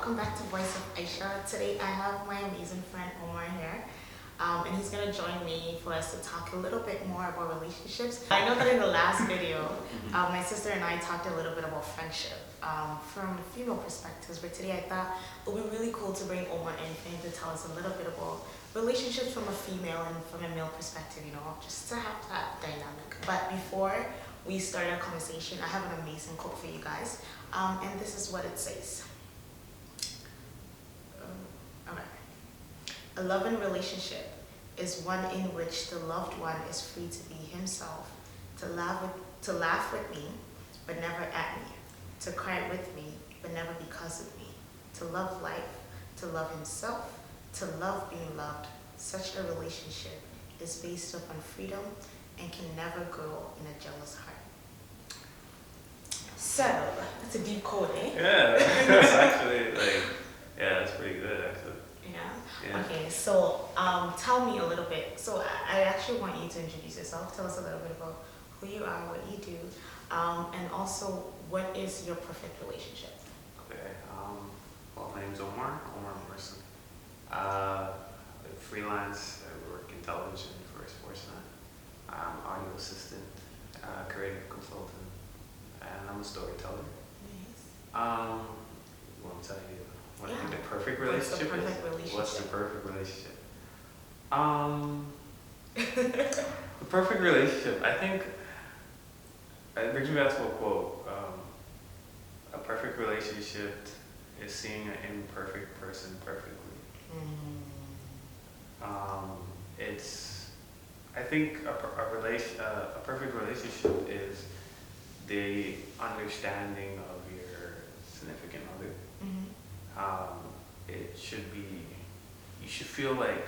welcome back to Voice of Aisha. Today I have my amazing friend Omar here, and he's gonna join me for us to talk a little bit more about relationships. I know that in the last video, my sister and I talked a little bit about friendship from female perspectives, but today I thought it would be really cool to bring Omar in for him to tell us a little bit about relationships from a female and from a male perspective, just to have that dynamic. But before we start our conversation, I have an amazing quote for you guys, and this is what it says. Okay. A loving relationship is one in which the loved one is free to be himself, to laugh with me, but never at me, to cry with me, but never because of me, to love life, to love himself, to love being loved. Such a relationship is based upon freedom and can never grow in a jealous heart. So, that's a deep quote, eh? Yeah, that's actually that's pretty good actually. Yeah? Yeah. Okay, so tell me a little bit. So I actually want you to introduce yourself. Tell us a little bit about who you are, what you do, and also what is your perfect relationship? Okay. Well, my name's Omar Morrison. I freelance. I work in television for Sportsnet. I'm audio assistant, creative consultant, and I'm a storyteller. Nice. Want to tell you what I Yeah. think the perfect What's relationship the perfect is? relationship? What's the perfect relationship? The perfect relationship, I think, it brings me back to a quote. A perfect relationship is seeing an imperfect person perfectly. I think a perfect relationship is the understanding of your significant other. It should be, you should feel like,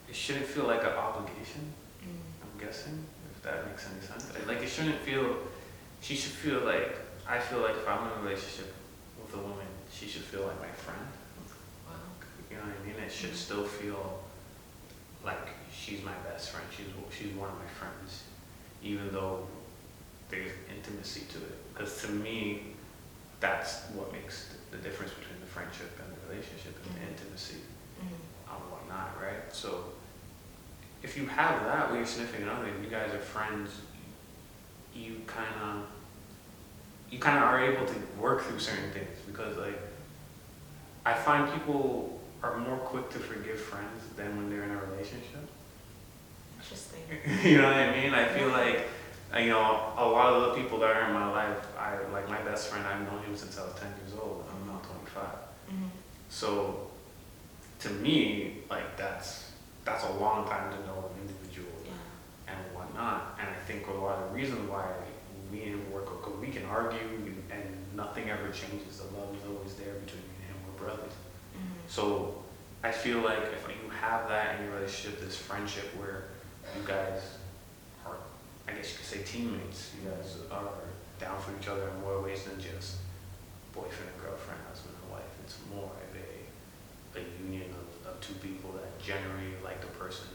it shouldn't feel like an obligation, I'm guessing, if that makes any sense. Like it shouldn't feel, she should feel like, I feel like if I'm in a relationship with a woman, she should feel like my friend. Wow. You know what I mean? It should still feel like she's my best friend, she's one of my friends, even though there's intimacy to it. Because to me, that's what makes the difference between the friendship and the relationship, is the intimacy and whatnot, right? So if you have that with your significant other, you guys are friends, you kind of are able to work through certain things, because like I find people are more quick to forgive friends than when they're in a relationship. Interesting. You know what I mean? I feel like, a lot of the people that are in my life, like my best friend, I've known him since I was 10 years old. I'm now 25. So to me, like that's a long time to know an individual and whatnot. And I think a lot of the reasons why we didn't work, because we can argue and nothing ever changes. The love is always there between me and him. We're brothers. So I feel like if you have that in your relationship, this friendship where you guys are, I guess you could say teammates, you guys are down for each other in more ways than just boyfriend and girlfriend, husband and wife. It's more of a union of two people that genuinely like the person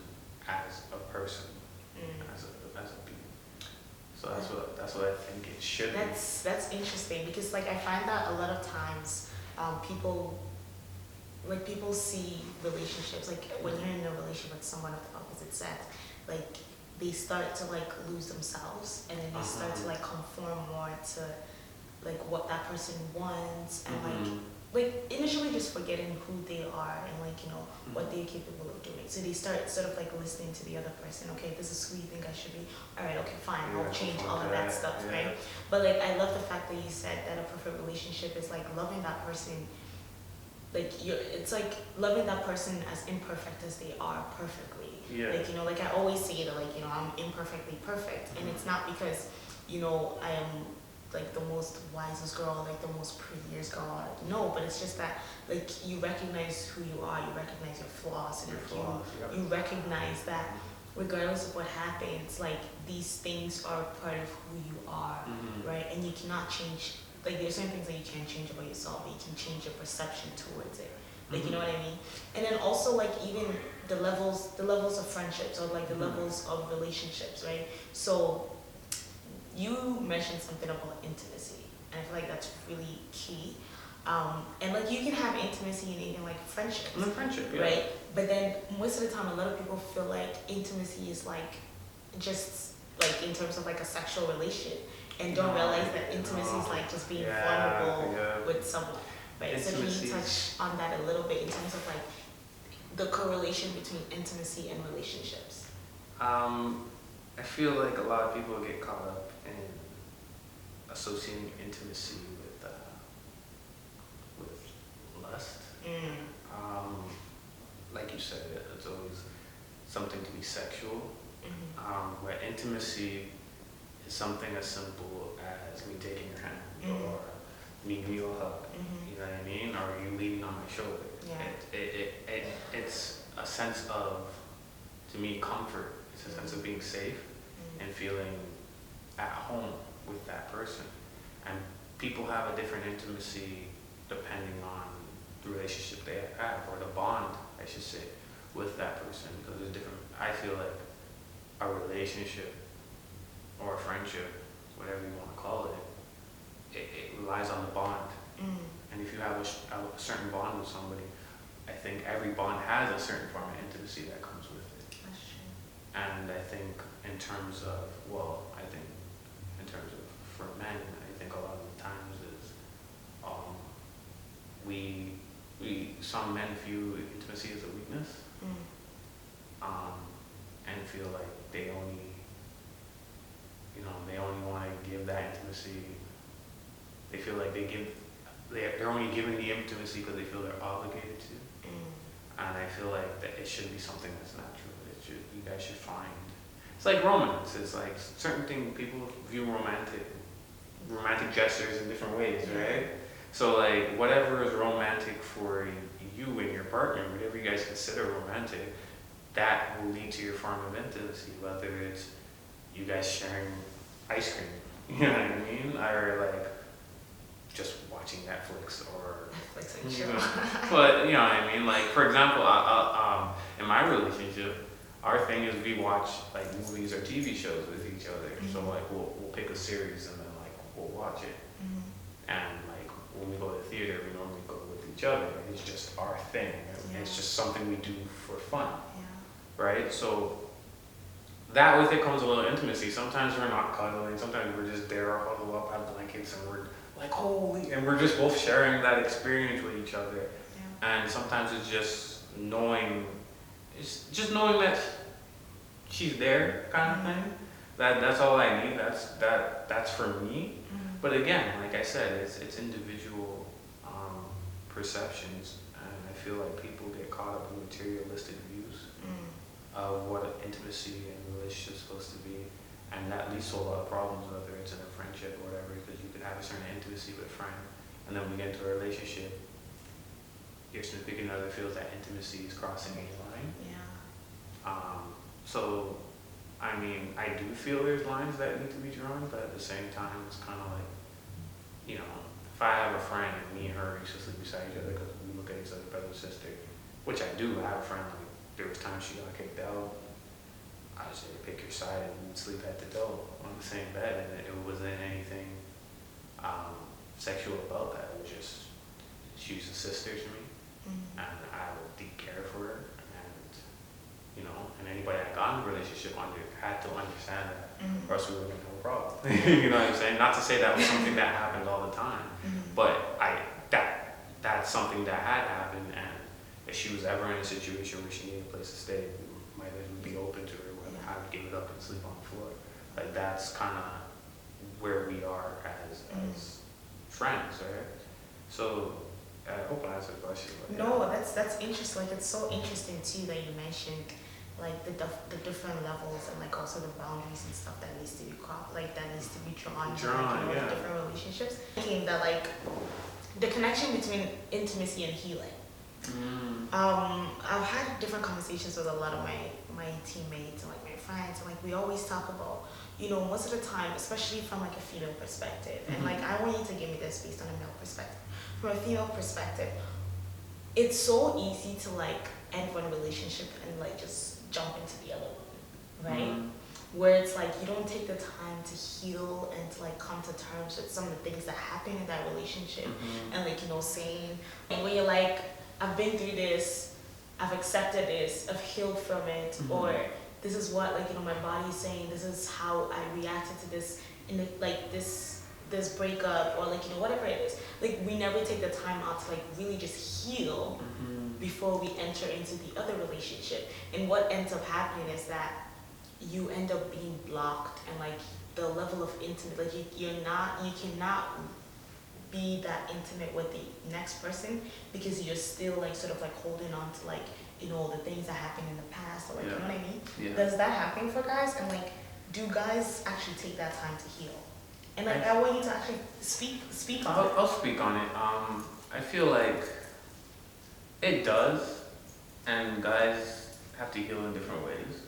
as a person, as a being. So that's what I think it should be. That's interesting, because like I find that a lot of times people see relationships, like when you're in a relationship with someone of the opposite sex, like they start to like lose themselves, and then they start to like conform more to like what that person wants, and like initially just forgetting who they are and like what they're capable of doing. So they start sort of like listening to the other person. Okay, this is who you think I should be. All right, okay, fine, I'll change all of that stuff, right? But like I love the fact that you said that a perfect relationship is like loving that person. Like it's like loving that person as imperfect as they are perfectly. Yeah. Like like I always say that like I'm imperfectly perfect, and it's not because I am like the most wisest girl, like the most prettiest girl. No, but it's just that like you recognize who you are, you recognize your flaws, and you recognize that regardless of what happens, like these things are part of who you are, right? And you cannot change. Like there's certain things that you can't change about yourself, but you can change your perception towards it. Like you know what I mean? And then also like even the levels of friendships, or like the levels of relationships, right? So you mentioned something about intimacy, and I feel like that's really key. And like you can have intimacy and even like friendships, right? But then most of the time, a lot of people feel like intimacy is like just like in terms of like a sexual relation, and don't realize that intimacy is like just being vulnerable with someone, right? Intimacy. So can you touch on that a little bit in terms of like the correlation between intimacy and relationships? I feel like a lot of people get caught up in associating intimacy with lust. Like you said, it's always something to be sexual. Where intimacy is something as simple as me taking your hand or me giving you a hug. You know what I mean? Or you leaning on my shoulder. It's a sense of, to me, comfort. It's a sense of being safe and feeling at home with that person. And people have a different intimacy depending on the relationship they have, or the bond, I should say, with that person. Because there's different, I feel like a relationship or a friendship, whatever you want to call it, it relies on the bond. And if you have a certain bond with somebody, I think every bond has a certain form of intimacy that comes with it. That's true. And I think in terms of, for men, I think a lot of the times is some men view intimacy as a weakness, and feel like they only want to give that intimacy. They feel like they're only giving the intimacy because they feel they're obligated to. And I feel like that it should be something that's natural. You guys should find. It's like romance. It's like certain things people view romantic gestures in different ways, right? So like whatever is romantic for you and your partner, whatever you guys consider romantic, that will lead to your form of intimacy. Whether it's you guys sharing ice cream, you know what I mean, or like just watching Netflix or Netflix and chill. But you know what I mean. Like for example, in my relationship, our thing is we watch like movies or TV shows with each other. So like we'll pick a series and then like we'll watch it. And like when we go to the theater, we normally go with each other. It's just our thing. It's just something we do for fun, right? So that with it comes a little intimacy. Sometimes we're not cuddling. Sometimes we're just there, huddled up, have blankets, and we're like, holy, and we're just both sharing that experience with each other. And sometimes it's just knowing that she's there, kind of thing. That's all I need. That's for me. But again, like I said, it's individual perceptions, and I feel like people get caught up in materialistic views of what intimacy and relationship is supposed to be, and that leads to a lot of problems, whether it's in a friendship or whatever, because you could have a certain intimacy with a friend, and then when you get into a relationship, your significant other feels that intimacy is crossing a line. So, I mean, I do feel there's lines that need to be drawn, but at the same time, it's kind of like, you know, if I have a friend and me and her are used to sleep beside each other because we look at each other brother and sister, which I do. I have a friend, like, there was times she got kicked out. I would say pick your side and we'd sleep at the door on the same bed, and it wasn't anything sexual about that. It was just, she was a sister to me, and I have a deep care for her, and you know, and anybody that got in a relationship had to understand that, or else we were gonna have a problem. You know what I'm saying? Not to say that was something that happened all the time, but that's something that had happened, and if she was ever in a situation where she needed a place to stay, my life would be open to her, whether I would give it up and sleep on the floor. Like that's kind of where we are as friends, right? So I hope I answered the question. No, that's interesting. Like it's so interesting too that you mentioned like the different levels and like also the boundaries and stuff that needs to be drawn in like, different relationships. Thinking that like the connection between intimacy and healing. I've had different conversations with a lot of my teammates and like my friends, and like we always talk about, you know, most of the time, especially from like a female perspective, and like I want you to give me this based on a male perspective. From a female perspective, it's so easy to like end one relationship and like just jump into the other one, right? where it's like you don't take the time to heal and to like come to terms with some of the things that happen in that relationship. And like, you know, saying, and when you're like, I've been through this, I've accepted this, I've healed from it, or this is what, like, you know, my body is saying, this is how I reacted to this in the, like this breakup, or like, you know, whatever it is. Like, we never take the time out to like really just heal before we enter into the other relationship. And what ends up happening is that you end up being blocked, and like the level of intimate, like you cannot be that intimate with the next person, because you're still like sort of like holding on to like, you know, the things that happened in the past, or like, you know what I mean? Yeah. Does that happen for guys? And like, do guys actually take that time to heal? And like, I want you to actually speak on it. I'll speak on it. I feel like it does, and guys have to heal in different ways.